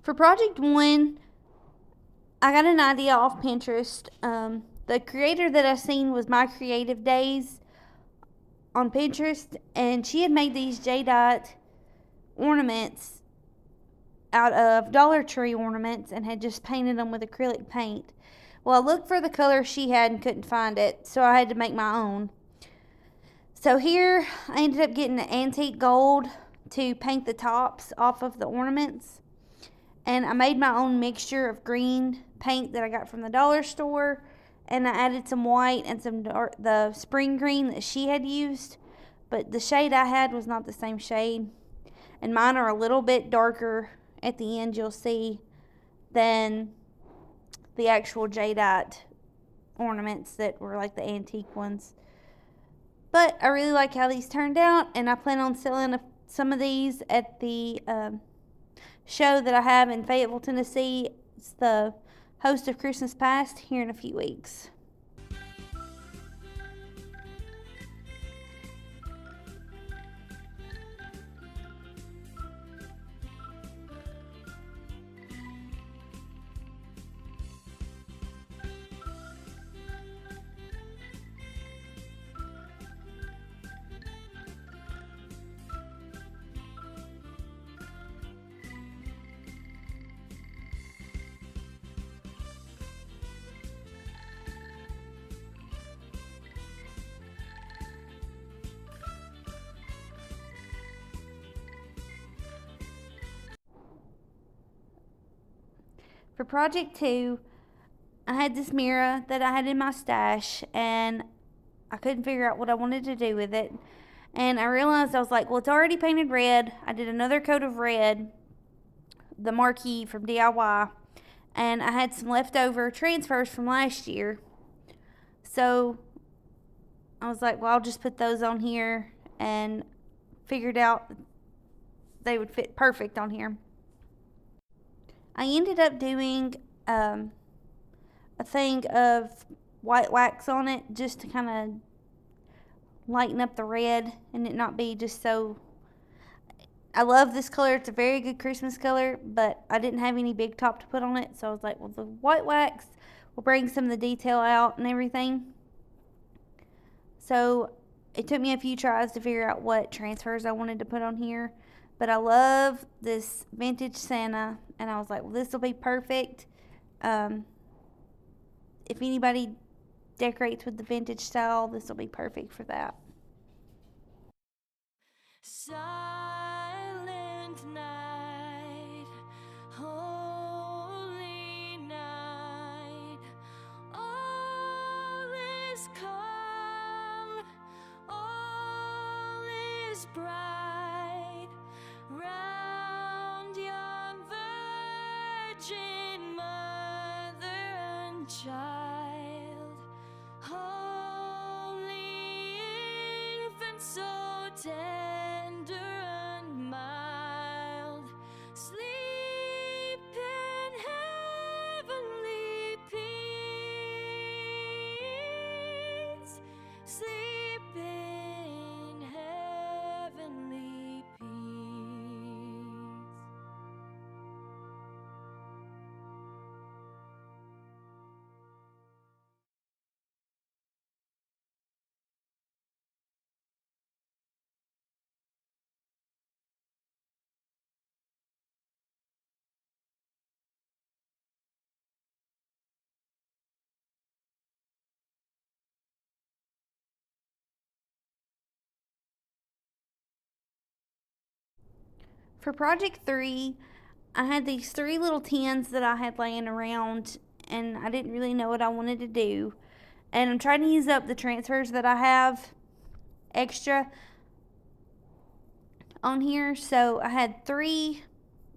For project 1, I got an idea off Pinterest. The creator that I seen was My Creative Days on Pinterest, and she had made these jadeite ornaments out of Dollar Tree ornaments and had just painted them with acrylic paint. Well, I looked for the color she had and couldn't find it, so I had to make my own. So here I ended up getting antique gold to paint the tops off of the ornaments, and I made my own mixture of green paint that I got from the dollar store, and I added some white and some the spring green that she had used, but the shade I had was not the same shade, and mine are a little bit darker at the end, you'll see, than the actual jadeite ornaments that were like the antique ones. But I really like how these turned out, and I plan on selling some of these at the show that I have in Fayetteville, Tennessee. It's the host of Christmas Past here in a few weeks. For project 2, I had this mirror that I had in my stash, and I couldn't figure out what I wanted to do with it. And I realized, I was like, well, it's already painted red. I did another coat of red, the marquee from DIY, and I had some leftover transfers from last year. So I was like, well, I'll just put those on here, and figured out they would fit perfect on here. I ended up doing a thing of white wax on it just to kind of lighten up the red and it not be just so. I love this color. It's a very good Christmas color, but I didn't have any big top to put on it, so I was like, well, the white wax will bring some of the detail out and everything. So it took me a few tries to figure out what transfers I wanted to put on here, but I love this vintage Santa, and I was like, well, this will be perfect. If anybody decorates with the vintage style, this will be perfect for that. Silent night, holy night, all is calm, all is bright, round young virgin mother and child, holy infant so tender and mild, sleep in heavenly peace, sleep in heavenly peace. For project 3, I had these 3 little tins that I had laying around, and I didn't really know what I wanted to do. And I'm trying to use up the transfers that I have extra on here. So I had 3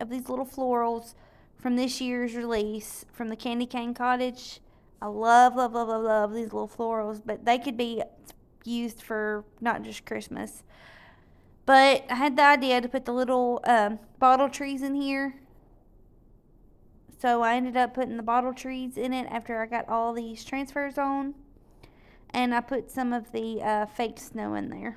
of these little florals from this year's release from the Candy Cane Cottage. I love, love, love, love, love these little florals, but they could be used for not just Christmas. But I had the idea to put the little bottle trees in here. So I ended up putting the bottle trees in it after I got all these transfers on. And I put some of the fake snow in there.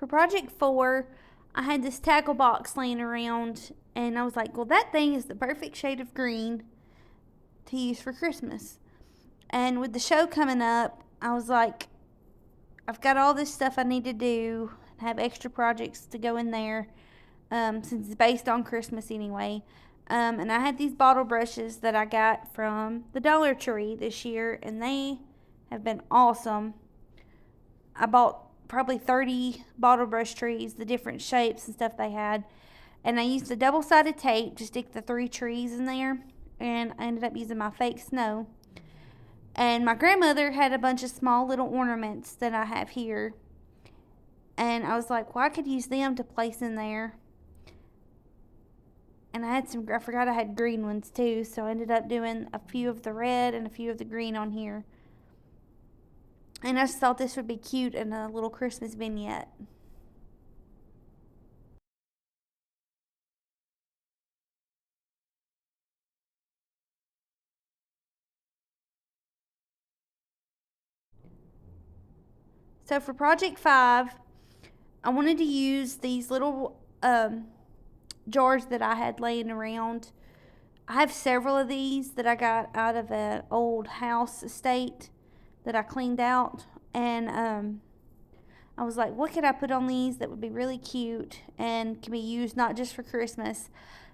For project 4, I had this tackle box laying around, and I was like, well, that thing is the perfect shade of green to use for Christmas. And with the show coming up, I was like, I've got all this stuff I need to do, have extra projects to go in there, since it's based on Christmas anyway. And I had these bottle brushes that I got from the Dollar Tree this year, and they have been awesome. I bought probably 30 bottle brush trees, the different shapes and stuff they had. And I used a double-sided tape to stick the 3 trees in there. And I ended up using my fake snow. And my grandmother had a bunch of small little ornaments that I have here. And I was like, well, I could use them to place in there. And I forgot I had green ones too. So I ended up doing a few of the red and a few of the green on here. And I just thought this would be cute in a little Christmas vignette. So for project 5, I wanted to use these little jars that I had laying around. I have several of these that I got out of an old house estate that I cleaned out. And I was like, what could I put on these that would be really cute and can be used not just for Christmas?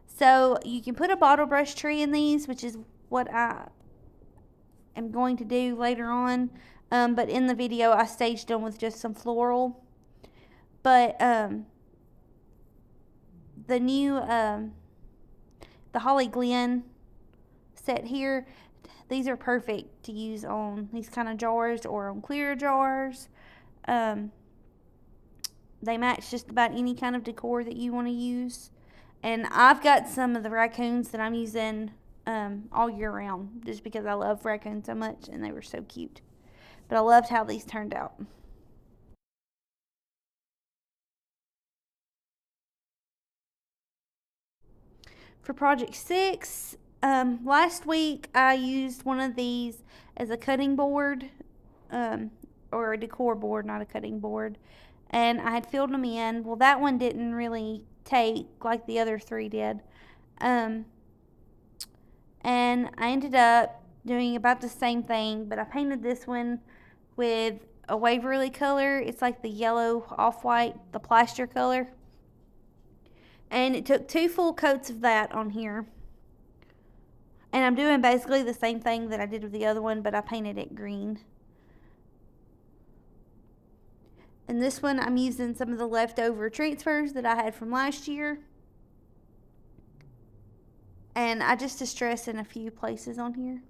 So you can put a bottle brush tree in these, which is what I am going to do later on. But in the video, I staged them with just some floral. But the new the Holly Glen set here, these are perfect to use on these kind of jars or on clear jars. They match just about any kind of decor that you want to use. And I've got some of the raccoons that I'm using all year round just because I love raccoons so much and they were so cute. But I loved how these turned out. For project 6, last week I used one of these as a cutting board, or a decor board, not a cutting board. And I had filled them in. Well, that one didn't really take like the other 3 did. And I ended up doing about the same thing, but I painted this one with a Waverly color. It's like the yellow off-white, the plaster color. And it took 2 full coats of that on here. And I'm doing basically the same thing that I did with the other one, but I painted it green. And this one, I'm using some of the leftover transfers that I had from last year. And I just distress in a few places on here.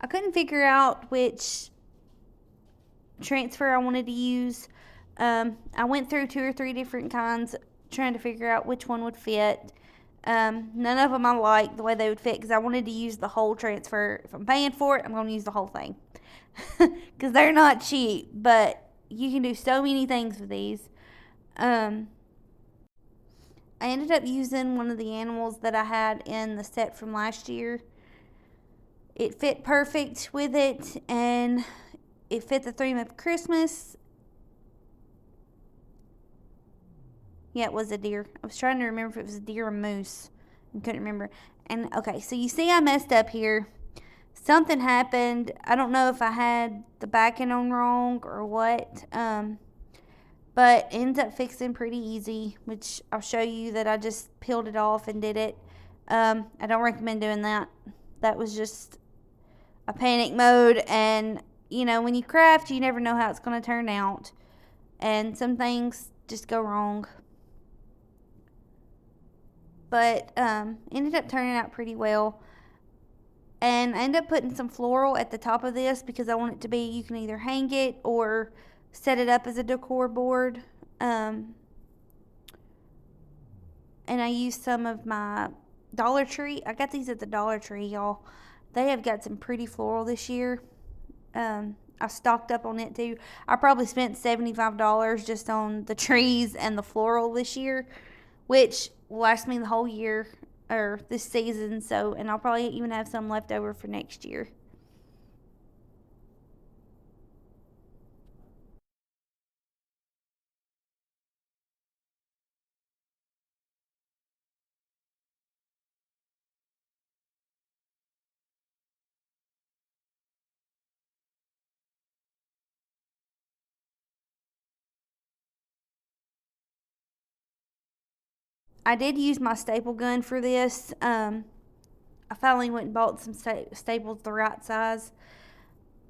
I couldn't figure out which transfer I wanted to use. I went through 2 or 3 different kinds trying to figure out which one would fit. None of them I liked the way they would fit because I wanted to use the whole transfer. If I'm paying for it, I'm going to use the whole thing because they're not cheap, but you can do so many things with these. I ended up using one of the animals that I had in the set from last year. It fit perfect with it, and it fit the theme of Christmas. Yeah, it was a deer. I was trying to remember if it was a deer or moose. I couldn't remember. And okay, so you see I messed up here. Something happened. I don't know if I had the backing on wrong or what. But it ends up fixing pretty easy, which I'll show you that I just peeled it off and did it. I don't recommend doing that. That was just a panic mode, and you know, when you craft, you never know how it's going to turn out, and some things just go wrong. But ended up turning out pretty well. And I ended up putting some floral at the top of this because I want it to be, you can either hang it or set it up as a decor board. And I used some of my Dollar Tree. I got these at the Dollar Tree, y'all. They have got some pretty floral this year. I stocked up on it too. I probably spent $75 just on the trees and the floral this year, which will last me the whole year or this season. So, and I'll probably even have some left over for next year. I did use my staple gun for this. I finally went and bought some staples the right size.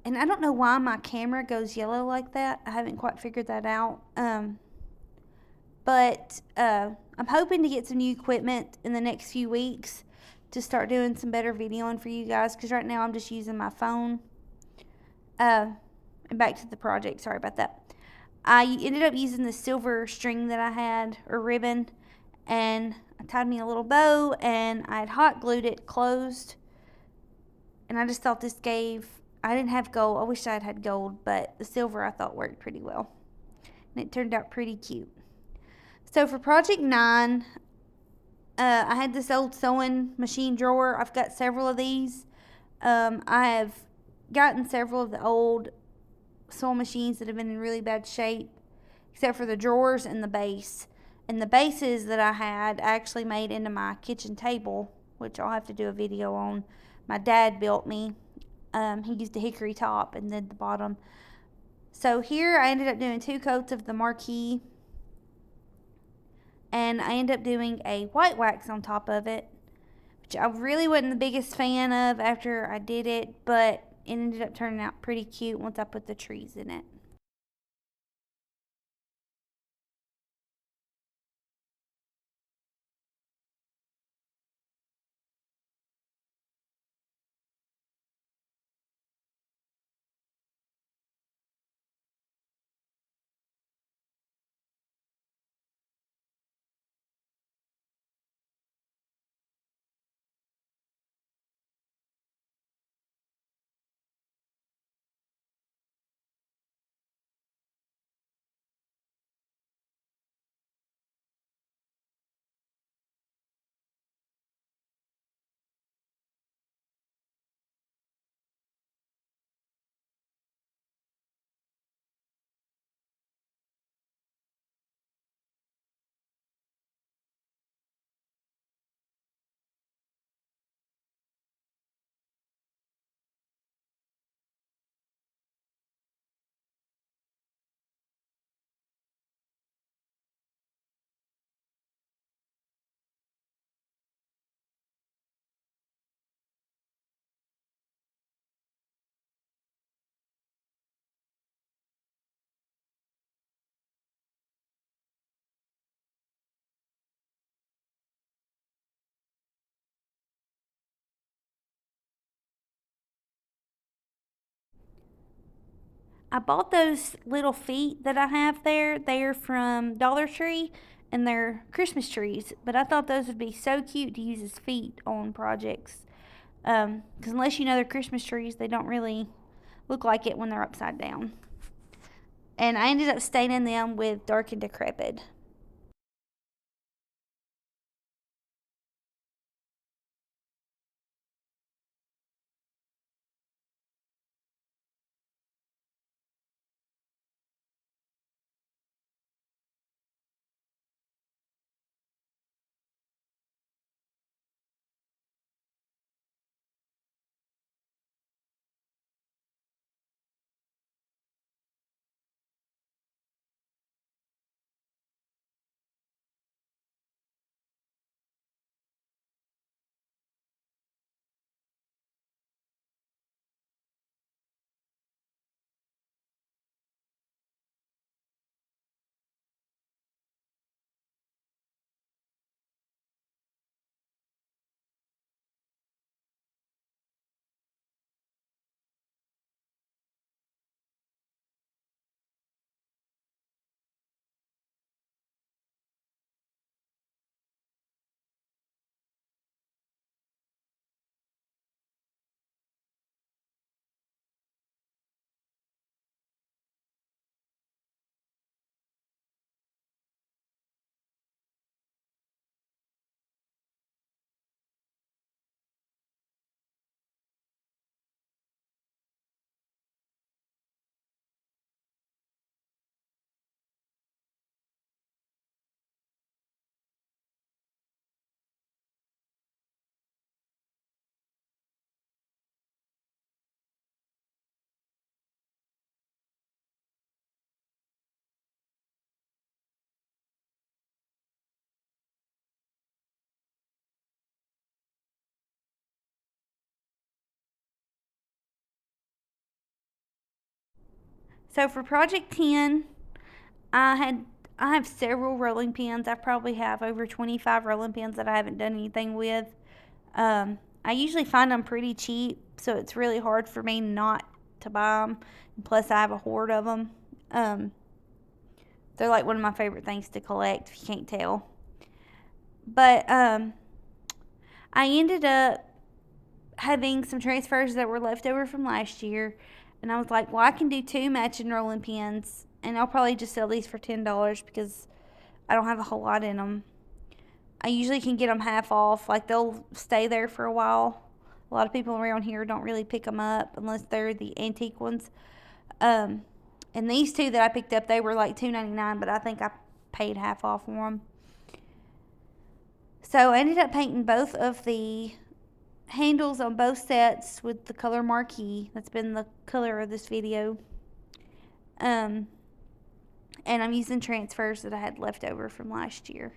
And I don't know why my camera goes yellow like that. I haven't quite figured that out. But I'm hoping to get some new equipment in the next few weeks to start doing some better videoing for you guys. Because right now I'm just using my phone. And back to the project. Sorry about that. I ended up using the silver string that I had, or ribbon, and I tied me a little bow, and I had hot glued it closed. And I just thought this gave, I didn't have gold. I wish I had gold, but the silver I thought worked pretty well. And it turned out pretty cute. So for project 9, I had this old sewing machine drawer. I've got several of these. I have gotten several of the old sewing machines that have been in really bad shape, except for the drawers and the base. And the bases that I had actually made into my kitchen table, which I'll have to do a video on. My dad built me. He used a hickory top and then the bottom. So here I ended up doing 2 coats of the marquee, and I ended up doing a white wax on top of it, which I really wasn't the biggest fan of after I did it, but it ended up turning out pretty cute once I put the trees in it. I bought those little feet that I have there. They're from Dollar Tree and they're Christmas trees. But I thought those would be so cute to use as feet on projects. Because unless you know they're Christmas trees, they don't really look like it when they're upside down. And I ended up staining them with dark and decrepit. So for project 10, I have several rolling pins. I probably have over 25 rolling pins that I haven't done anything with. I usually find them pretty cheap, so it's really hard for me not to buy them. Plus, I have a hoard of them. They're like one of my favorite things to collect, if you can't tell. But I ended up having some transfers that were left over from last year, and I was like, well, I can do 2 matching rolling pins, and I'll probably just sell these for $10 because I don't have a whole lot in them. I usually can get them half off, like they'll stay there for a while. A lot of people around here don't really pick them up unless they're the antique ones. And these 2 that I picked up, they were like $2.99, but I think I paid half off for them. So I ended up painting both of the handles on both sets with the color marquee. That's been the color of this video. And I'm using transfers that I had left over from last year.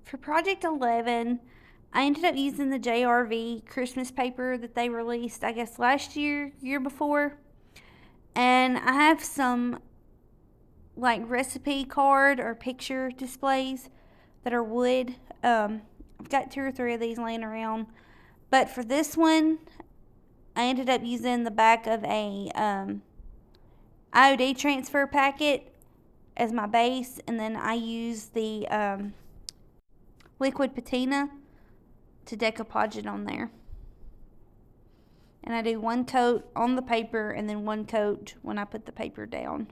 For project 11, I ended up using the JRV Christmas paper that they released, I guess, last year before. And I have some like recipe card or picture displays that are wood. I've got 2 or 3 of these laying around. But for this one, I ended up using the back of a IOD transfer packet as my base, and then I use the liquid patina to decoupage it on there. And I do 1 coat on the paper and then 1 coat when I put the paper down.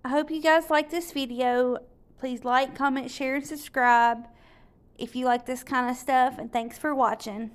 I hope you guys like this video. Please like, comment, share, and subscribe if you like this kind of stuff. And thanks for watching.